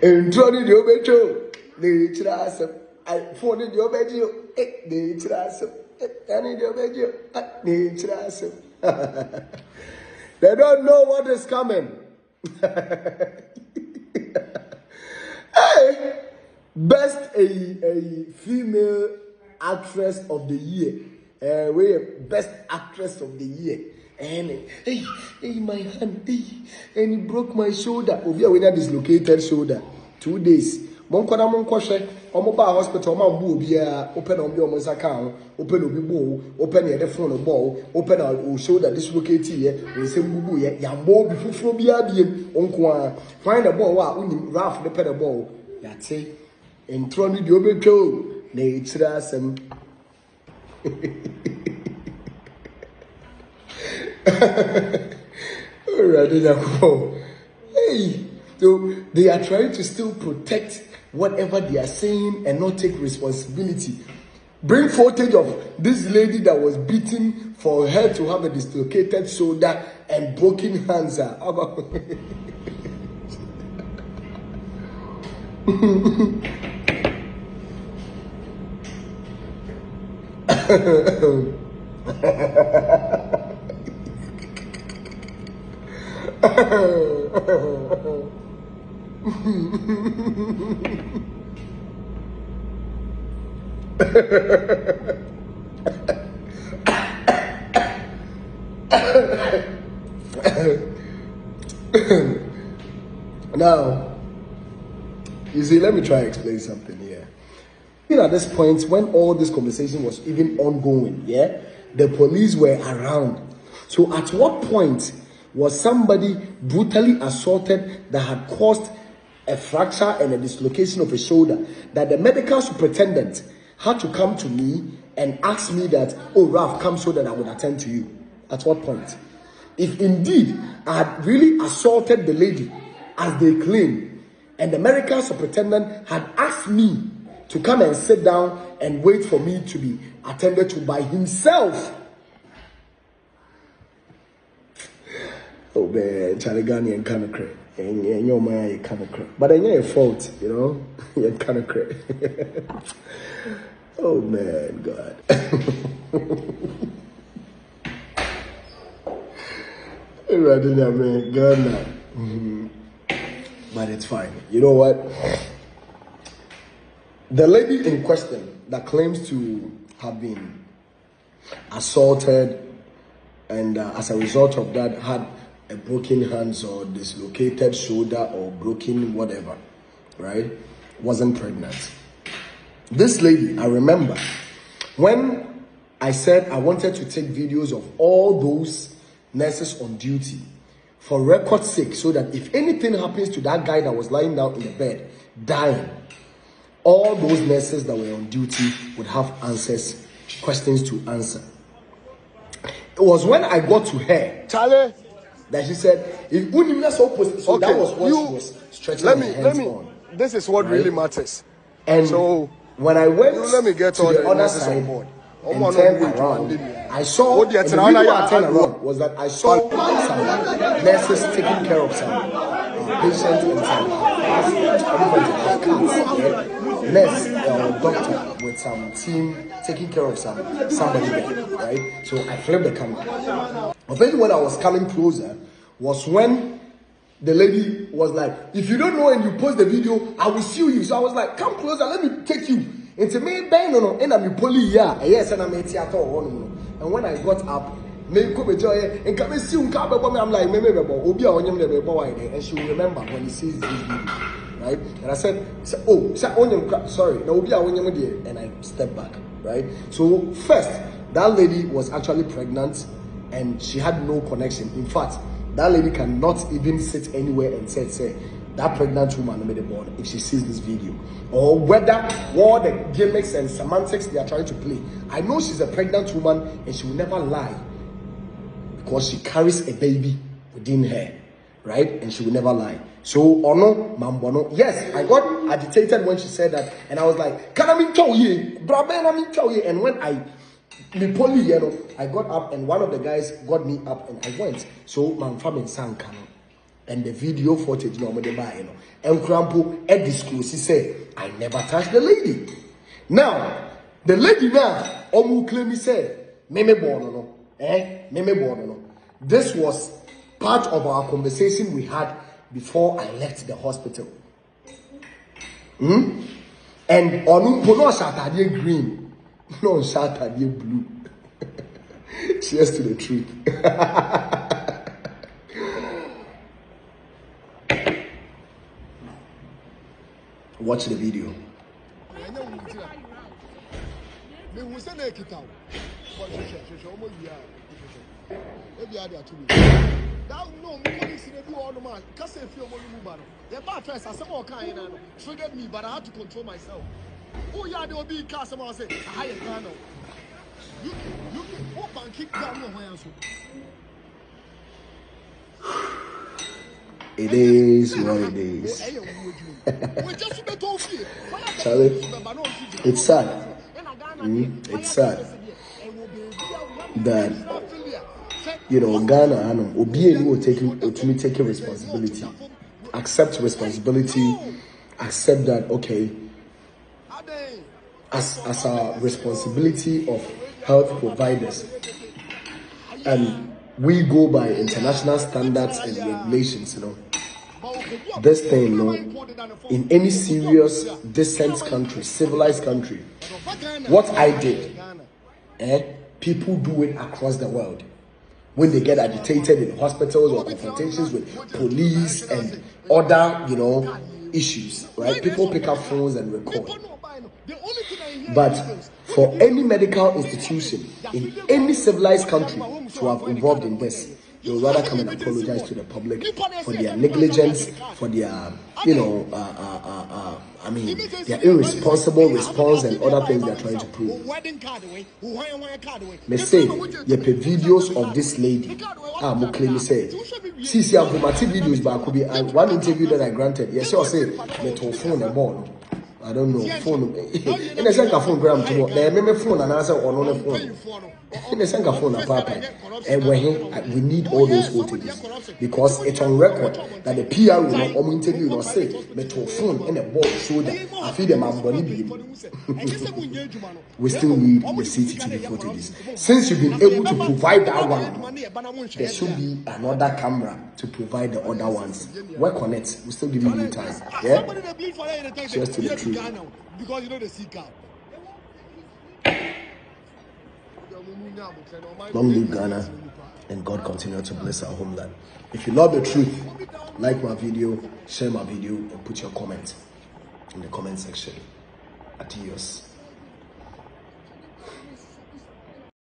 And Tony the Obejo, the Chirasa, I phoned the Obejo, the Chirasa, and the Obejo, the Chirasa. They don't know what is coming. Hey, best a female actress of the year. We best actress of the year. And hey, my hand, and he broke my shoulder. Obi a winner dislocated shoulder. 2 days. Monkwana monkwhwe omoba hospital ma bu obi a open obi omonsaka open obi bo open the phone ball open our shoulder dislocate here we say bubu ye yambo obi fufuro bia biem onko a find the ball wa unim Raph the pedal ball yate entro ni de obetwo na etira asem. Hey, so they are trying to still protect whatever they are saying and not take responsibility. Bring footage of this lady that was beaten for her to have a dislocated shoulder and broken hands. Now, you see, let me try to explain something here. At this point, when all this conversation was even ongoing, yeah, the police were around. So at what point was somebody brutally assaulted that had caused a fracture and a dislocation of a shoulder that the medical superintendent had to come to me and ask me that, oh, Raph, come so that I would attend to you? At what point? If indeed I had really assaulted the lady as they claim, and the medical superintendent had asked me to come and sit down and wait for me to be attended to by himself. Oh man, Charlie and kind of crazy. And your man, you kind of crazy. But ain't your fault, you know? You're kind of crazy. Oh man, God. Rather than man, God now. But it's fine. You know what? The lady in question that claims to have been assaulted and as a result of that had a broken hands or dislocated shoulder or broken whatever, right, wasn't pregnant. This lady, I remember when I said I wanted to take videos of all those nurses on duty for record's sake, so that if anything happens to that guy that was lying down in the bed dying, all those nurses that were on duty would have answers, questions to answer. It was when I got to her, Charlie, that she said, "If so okay, that was what she was stretching her hands on." This is what really matters. And so when I went let me get to the other side and turned around, I saw the reason why I turned around was that I saw some nurses taking care of some patients and some nurse doctor with some team taking care of somebody there, right? So I flipped the camera. But when I was coming closer was when the lady was like, "If you don't know and you post the video, I will sue you." So I was like, "Come closer, let me take you." Into me, no, and I'm pulling yes, and I'm a theater. And when I got up, me come joy and come see I'm like, and she will remember when he sees this video, right? And I said, "Oh, sorry, and I stepped back, right?" So first, that lady was actually pregnant, and she had no connection. In fact, that lady cannot even sit anywhere and say that pregnant woman made a born if she sees this video, or whether all the gimmicks and semantics they are trying to play. I know she's a pregnant woman and she will never lie because she carries a baby within her, right? And she will never lie. So, ono mambono. Yes, I got agitated when she said that, and I was like, "Can I mean tell you, brabena mean tell you?" And when I got up, and one of the guys got me up, and I went. So, my family sang. and the video footage no de buy, you know. And Crampo Ed disclose, he said, I never touched the lady. Now, the lady now, Omu claim he said, Meme Bono, Meme Bono. This was part of our conversation we had before I left the hospital. And Onu Pono Shatadie green, no Shatadie blue. Cheers to the truth. Watch the video. Triggered me, but I had to control myself. Oh yeah, there will be cast. Someone say, "I have Ghana." You can up and kick down your hands. It is what it is. Charlie, it's sad. It's sad that, you know, Ghana and Obieni will taking responsibility, accept responsibility, accept that, okay, as a responsibility of health providers, and we go by international standards and regulations, you know. This thing, you know, in any serious, decent country, civilized country, what I did, people do it across the world. When they get agitated in hospitals or confrontations with police and other, you know, issues, right? People pick up phones and record. But for any medical institution in any civilized country to have involved in this, they would rather come and apologize to the public for their negligence, for their, you know, I mean, their irresponsible response and other things they're trying to prove. Me say, you pay videos of this lady. Muklemi say, see, I've got videos, but I could be one interview that I granted. Yes, I say, me to phone a ball. I don't know, phone. In a second, phone gram to work. They make phone and answer on the phone. In a second, phone a papa. And we need all those footages because it's on record that the PR will not interview or say, me to phone and a ball shoulder. I feel them I'm going to we still need the CCTV footages. Since you've been able to provide that one, there should be another camera to provide the other ones. Work on it. We're still giving you time. Yeah? Just to the truth. Because you know the sea cow. Long live Ghana, and God continue to bless our homeland. If you love the truth, like my video, share my video, and put your comment in the comment section. Adios.